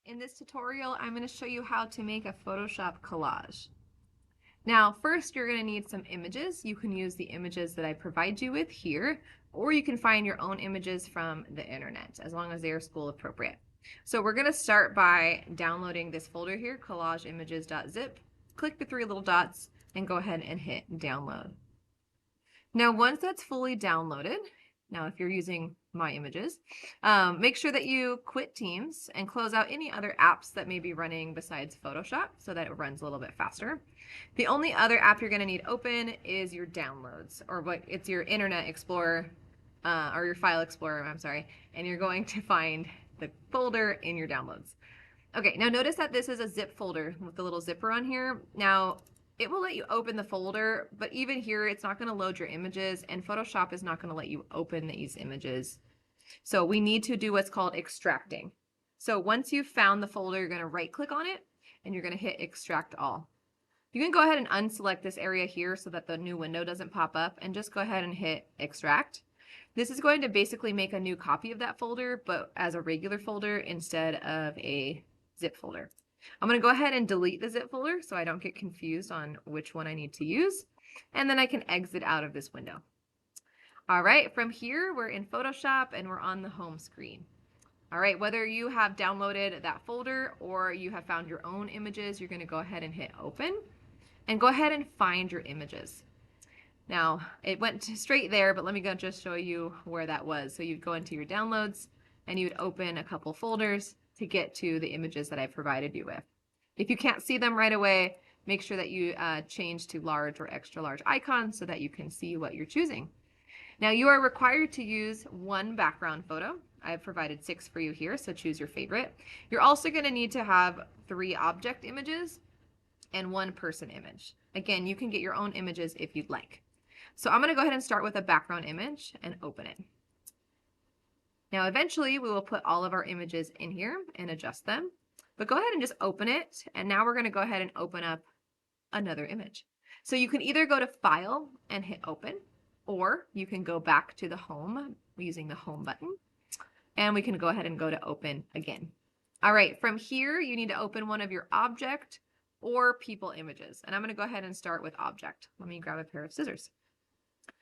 In this tutorial, I'm going to show you how to make a Photoshop collage. Now, first you're going to need some images. You can use the images that I provide you with here, or you can find your own images from the internet, as long as they are school appropriate. So we're going to start by downloading this folder here, collageimages.zip. Click the three little dots and go ahead and hit download. Now, once that's fully downloaded, now if you're using my images, make sure that you quit Teams and close out any other apps that may be running besides Photoshop so that it runs a little bit faster. The only other app you're going to need open is your downloads, or it's your Internet Explorer, or your File Explorer, I'm sorry, and you're going to find the folder in your downloads. Okay, now notice that this is a zip folder with the little zipper on here. Now, it will let you open the folder, but even here, it's not going to load your images, and Photoshop is not going to let you open these images. So we need to do what's called extracting. So once you've found the folder, you're going to right-click on it, and you're going to hit Extract All. You can go ahead and unselect this area here so that the new window doesn't pop up, and just go ahead and hit Extract. This is going to basically make a new copy of that folder, but as a regular folder instead of a zip folder. I'm going to go ahead and delete the zip folder so I don't get confused on which one I need to use, and then I can exit out of this window. All right, from here we're in Photoshop and we're on the home screen. All right, whether you have downloaded that folder or you have found your own images, you're going to go ahead and hit open and go ahead and find your images. Now, it went straight there, but let me go just show you where that was. So you'd go into your downloads and you'd open a couple folders to get to the images that I provided you with. If you can't see them right away, make sure that you change to large or extra large icons so that you can see what you're choosing. Now, you are required to use one background photo. I've provided 6 for you here, so choose your favorite. You're also going to need to have 3 object images and 1 person image. Again, you can get your own images if you'd like. So I'm going to go ahead and start with a background image and open it. Now, eventually, we will put all of our images in here and adjust them. But go ahead and just open it. And now we're going to go ahead and open up another image. So you can either go to File and hit Open, or you can go back to the Home using the Home button. And we can go ahead and go to Open again. All right, from here, you need to open one of your object or people images. And I'm going to go ahead and start with object. Let me grab a pair of scissors.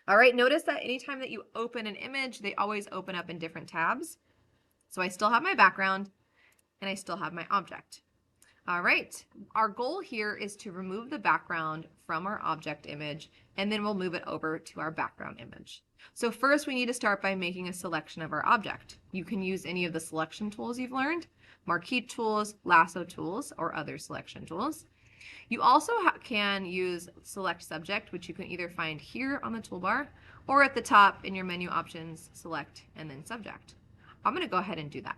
All right, notice that anytime that you open an image, they always open up in different tabs. So I still have my background and I still have my object. All right, our goal here is to remove the background from our object image, and then we'll move it over to our background image. So first we need to start by making a selection of our object. You can use any of the selection tools you've learned, marquee tools, lasso tools, or other selection tools. You also can use select subject, which you can either find here on the toolbar or at the top in your menu options, select and then subject. I'm going to go ahead and do that.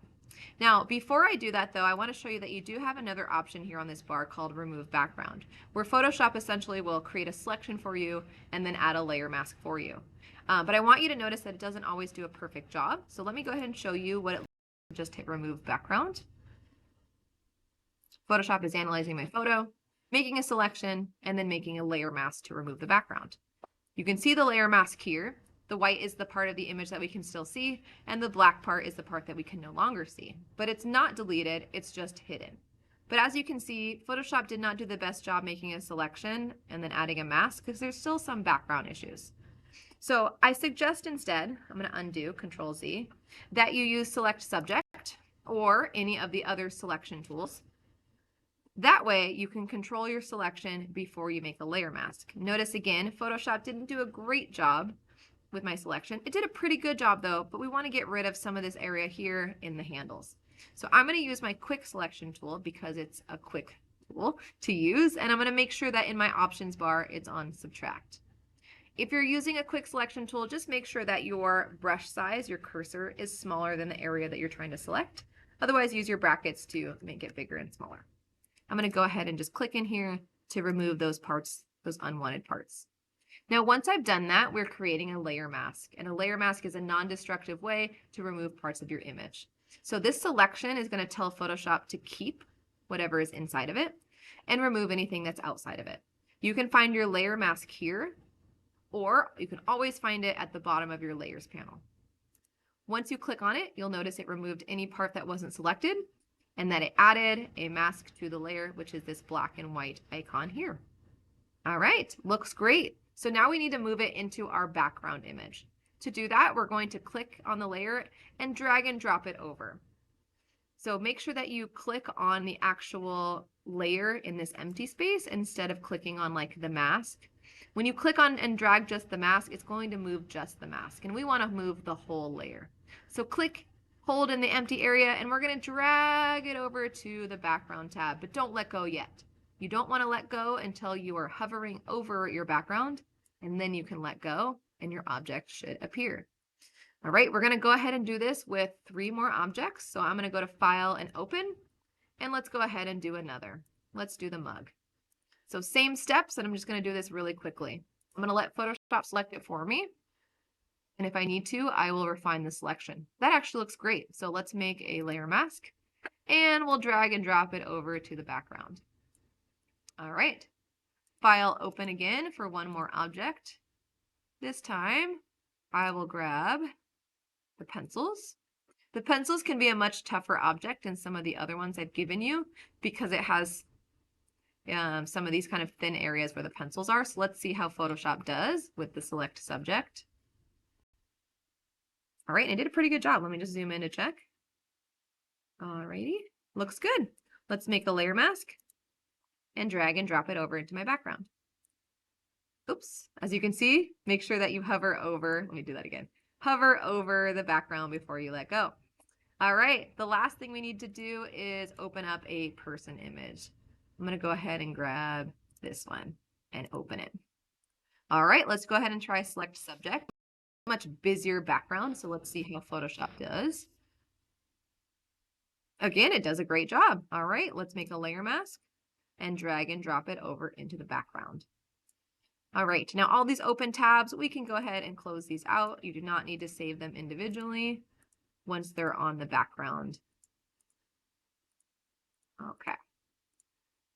Now, before I do that though, I want to show you that you do have another option here on this bar called remove background, where Photoshop essentially will create a selection for you and then add a layer mask for you. But I want you to notice that it doesn't always do a perfect job. So let me go ahead and show you what it looks like. Just hit remove background. Photoshop is analyzing my photo, making a selection, and then making a layer mask to remove the background. You can see the layer mask here. The white is the part of the image that we can still see, and the black part is the part that we can no longer see. But it's not deleted, it's just hidden. But as you can see, Photoshop did not do the best job making a selection and then adding a mask because there's still some background issues. So I suggest instead, I'm going to undo, Control Z, that you use select subject or any of the other selection tools. That way you can control your selection before you make a layer mask. Notice again, Photoshop didn't do a great job with my selection. It did a pretty good job though, but we want to get rid of some of this area here in the handles. So I'm going to use my quick selection tool because it's a quick tool to use, and I'm going to make sure that in my options bar it's on subtract. If you're using a quick selection tool, just make sure that your brush size, your cursor, is smaller than the area that you're trying to select. Otherwise, use your brackets to make it bigger and smaller. I'm going to go ahead and just click in here to remove those parts, those unwanted parts. Now, once I've done that, we're creating a layer mask, and a layer mask is a non-destructive way to remove parts of your image. So this selection is going to tell Photoshop to keep whatever is inside of it and remove anything that's outside of it. You can find your layer mask here, or you can always find it at the bottom of your layers panel. Once you click on it, you'll notice it removed any part that wasn't selected, and that it added a mask to the layer, which is this black and white icon here. All right, looks great. So now we need to move it into our background image. To do that, we're going to click on the layer and drag and drop it over. So make sure that you click on the actual layer in this empty space instead of clicking on like the mask. When you click on and drag just the mask, it's going to move just the mask, and we want to move the whole layer. So click, hold in the empty area, and we're going to drag it over to the background tab, but don't let go yet. You don't want to let go until you are hovering over your background, and then you can let go and your object should appear. All right, we're going to go ahead and do this with 3 more objects. So I'm going to go to File and Open, and let's go ahead and do another. Let's do the mug. So same steps, and I'm just going to do this really quickly. I'm going to let Photoshop select it for me, and if I need to, I will refine the selection. That actually looks great. So let's make a layer mask, and we'll drag and drop it over to the background. All right, File, Open again for 1 more object. This time, I will grab the pencils. The pencils can be a much tougher object than some of the other ones I've given you because it has some of these kind of thin areas where the pencils are. So let's see how Photoshop does with the select subject. All right, I did a pretty good job. Let me just zoom in to check. All righty, looks good. Let's make a layer mask and drag and drop it over into my background. Oops, as you can see, make sure that you hover over, let me do that again. Hover over the background before you let go. All right, the last thing we need to do is open up a person image. I'm going to go ahead and grab this one and open it. All right, let's go ahead and try select subject. Much busier background, so let's see how Photoshop does. Again, it does a great job. All right, let's make a layer mask and drag and drop it over into the background. All right, now all these open tabs, we can go ahead and close these out. You do not need to save them individually once they're on the background. Okay.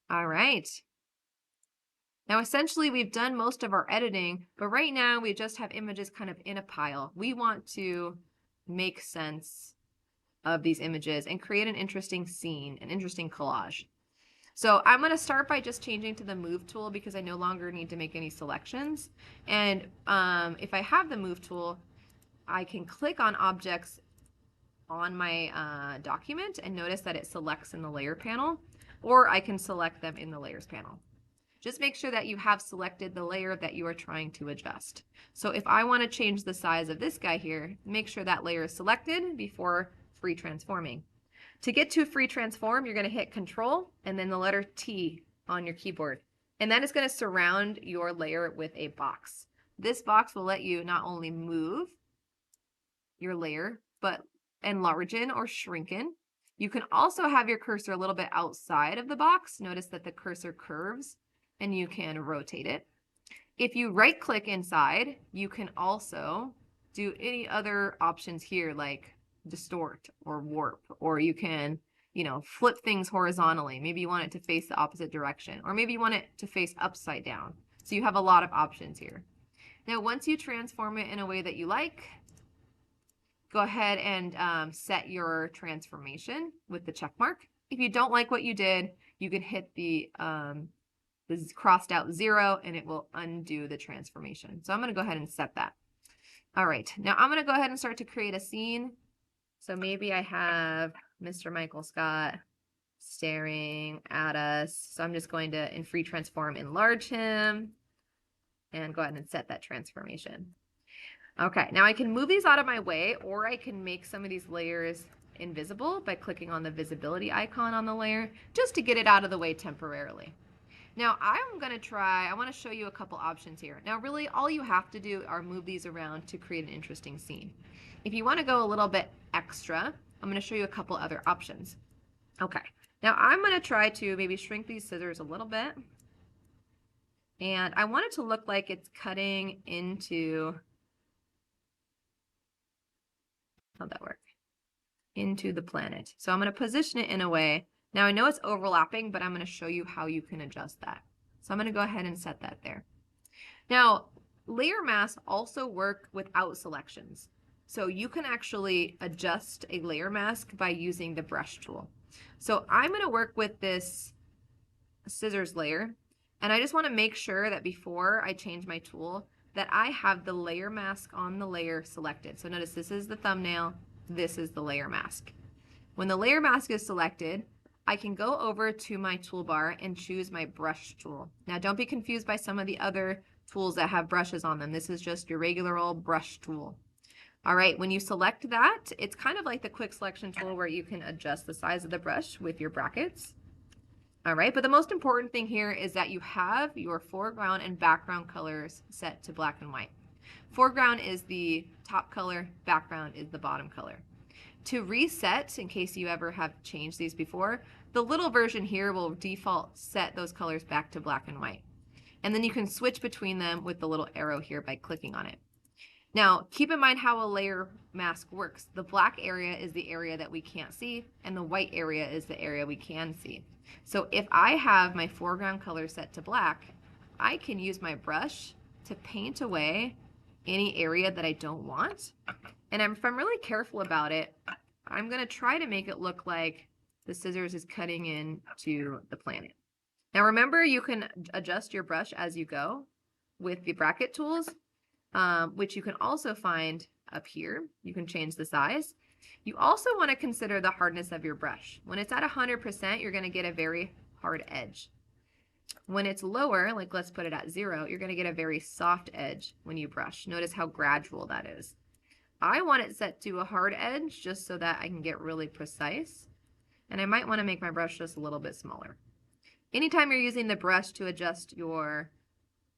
All right. Now essentially we've done most of our editing, but right now we just have images kind of in a pile. We want to make sense of these images and create an interesting scene, an interesting collage. So I'm going to start by just changing to the move tool because I no longer need to make any selections. And if I have the move tool, I can click on objects on my document and notice that it selects in the layer panel, or I can select them in the layers panel. Just make sure that you have selected the layer that you are trying to adjust. So if I want to change the size of this guy here, make sure that layer is selected before free transforming. To get to free transform, you're going to hit Control and then the letter T on your keyboard. And that is going to surround your layer with a box. This box will let you not only move your layer, but enlarge or shrinken. You can also have your cursor a little bit outside of the box. Notice that the cursor curves and you can rotate it. If you right click inside, you can also do any other options here like distort or warp, or you can, flip things horizontally. Maybe you want it to face the opposite direction, or maybe you want it to face upside down. So you have a lot of options here. Now, once you transform it in a way that you like, go ahead and set your transformation with the check mark. If you don't like what you did, you can hit the this crossed out 0 and it will undo the transformation. So I'm going to go ahead and set that. All right, now I'm going to go ahead and start to create a scene. So maybe I have Mr. Michael Scott staring at us. So I'm just going to, in free transform, enlarge him and go ahead and set that transformation. Okay, now I can move these out of my way, or I can make some of these layers invisible by clicking on the visibility icon on the layer just to get it out of the way temporarily. Now I'm going to try, I want to show you a couple options here. Now really all you have to do are move these around to create an interesting scene. If you want to go a little bit extra, I'm going to show you a couple other options. Okay, now I'm going to try to maybe shrink these scissors a little bit. And I want it to look like it's cutting into, how'd that work? Into the planet. So I'm going to position it in a way. Now I know it's overlapping, but I'm going to show you how you can adjust that. So I'm going to go ahead and set that there. Now, layer masks also work without selections. So you can actually adjust a layer mask by using the brush tool. So I'm going to work with this scissors layer, and I just want to make sure that before I change my tool that I have the layer mask on the layer selected. So notice this is the thumbnail, this is the layer mask. When the layer mask is selected, I can go over to my toolbar and choose my brush tool. Now don't be confused by some of the other tools that have brushes on them. This is just your regular old brush tool. All right, when you select that, it's kind of like the quick selection tool where you can adjust the size of the brush with your brackets. All right, but the most important thing here is that you have your foreground and background colors set to black and white. Foreground is the top color, background is the bottom color. To reset, in case you ever have changed these before, the little version here will default set those colors back to black and white. And then you can switch between them with the little arrow here by clicking on it. Now, keep in mind how a layer mask works. The black area is the area that we can't see, and the white area is the area we can see. So if I have my foreground color set to black, I can use my brush to paint away any area that I don't want. And if I'm really careful about it, I'm going to try to make it look like the scissors is cutting into the planet. Now remember, you can adjust your brush as you go with the bracket tools, which you can also find up here. You can change the size. You also want to consider the hardness of your brush. When it's at 100%, you're going to get a very hard edge. When it's lower, like let's put it at 0, you're going to get a very soft edge when you brush. Notice how gradual that is. I want it set to a hard edge just so that I can get really precise. And I might want to make my brush just a little bit smaller. Anytime you're using the brush to adjust your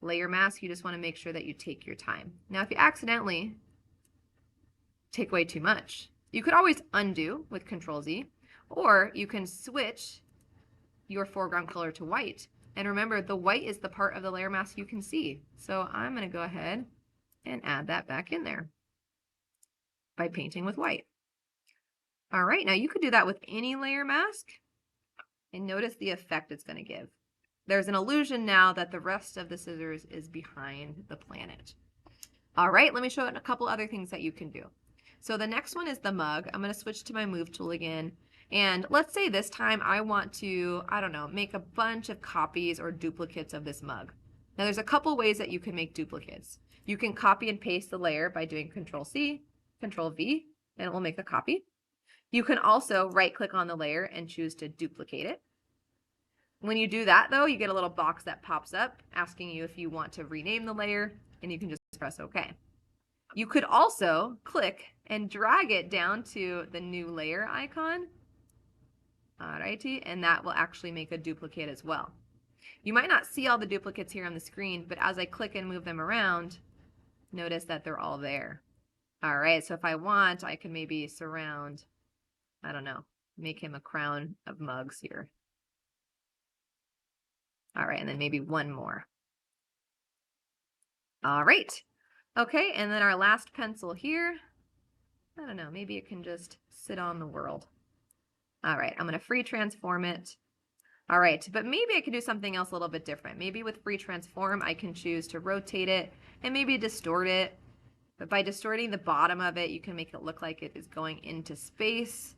layer mask, you just want to make sure that you take your time. Now, if you accidentally take away too much, you could always undo with Control Z, or you can switch your foreground color to white. And remember, the white is the part of the layer mask you can see. So I'm going to go ahead and add that back in there by painting with white. All right, now you could do that with any layer mask, and notice the effect it's going to give. There's an illusion now that the rest of the scissors is behind the planet. All right, let me show you a couple other things that you can do. So the next one is the mug. I'm going to switch to my move tool again. And let's say this time I want to, I don't know, make a bunch of copies or duplicates of this mug. Now there's a couple ways that you can make duplicates. You can copy and paste the layer by doing Control C, Control V, and it will make a copy. You can also right click on the layer and choose to duplicate it. When you do that though, you get a little box that pops up asking you if you want to rename the layer, and you can just press OK. You could also click and drag it down to the new layer icon. Alrighty, and that will actually make a duplicate as well. You might not see all the duplicates here on the screen, but as I click and move them around, notice that they're all there. All right, so if I want, I can maybe surround, I don't know, make him a crown of mugs here. All right, and then maybe one more. All right. Okay, and then our last pencil here, I don't know, maybe it can just sit on the world. All right, I'm going to free transform it. All right, but maybe I could do something else a little bit different. Maybe with free transform, I can choose to rotate it and maybe distort it. But by distorting the bottom of it, you can make it look like it is going into space.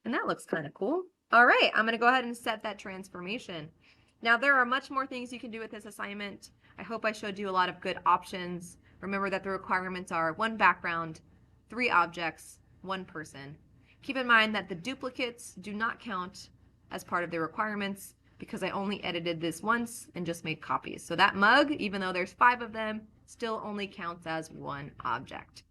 And that looks kind of cool. All right, I'm going to go ahead and set that transformation. Now, there are much more things you can do with this assignment. I hope I showed you a lot of good options. Remember that the requirements are 1 background, 3 objects, 1 person. Keep in mind that the duplicates do not count as part of the requirements because I only edited this once and just made copies. So that mug, even though there's 5 of them, still only counts as 1 object.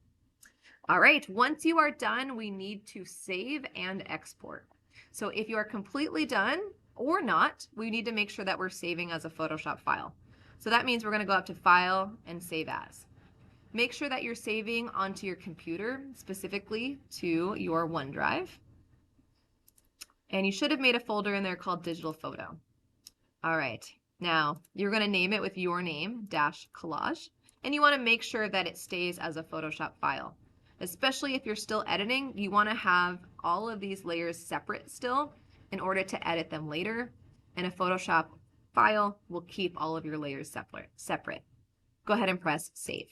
All right, once you are done, we need to save and export. So if you are completely done or not, we need to make sure that we're saving as a Photoshop file. So that means we're going to go up to File and Save As. Make sure that you're saving onto your computer, specifically to your OneDrive. And you should have made a folder in there called Digital Photo. All right, now you're going to name it with your name, -collage, and you want to make sure that it stays as a Photoshop file. Especially if you're still editing, you want to have all of these layers separate still in order to edit them later, and a Photoshop file will keep all of your layers separate. Go ahead and press Save.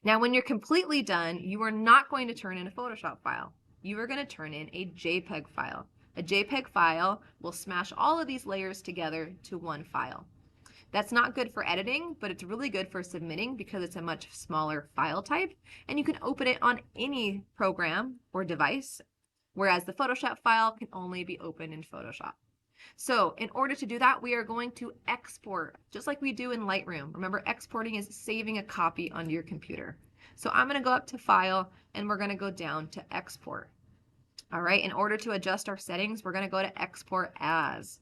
Now, when you're completely done, you are not going to turn in a Photoshop file. You are going to turn in a JPEG file. A JPEG file will smash all of these layers together to one file. That's not good for editing, but it's really good for submitting because it's a much smaller file type, and you can open it on any program or device, whereas the Photoshop file can only be opened in Photoshop. So in order to do that, we are going to export, just like we do in Lightroom. Remember, exporting is saving a copy onto your computer. So I'm going to go up to File, and we're going to go down to Export. All right, in order to adjust our settings, we're going to go to Export As.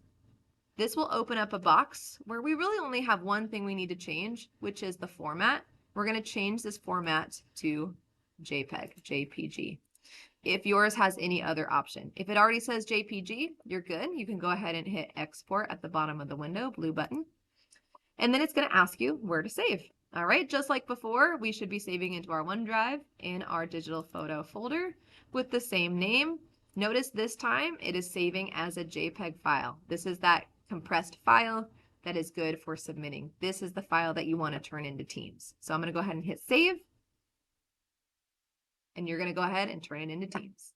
This will open up a box where we really only have one thing we need to change, which is the format. We're going to change this format to JPEG, JPG. If yours has any other option. If it already says JPG, you're good. You can go ahead and hit Export at the bottom of the window, blue button. And then it's going to ask you where to save. All right, just like before, we should be saving into our OneDrive in our digital photo folder with the same name. Notice this time it is saving as a JPEG file. This is that compressed file that is good for submitting. This is the file that you want to turn into Teams. So I'm going to go ahead and hit Save. And you're going to go ahead and turn it into Teams.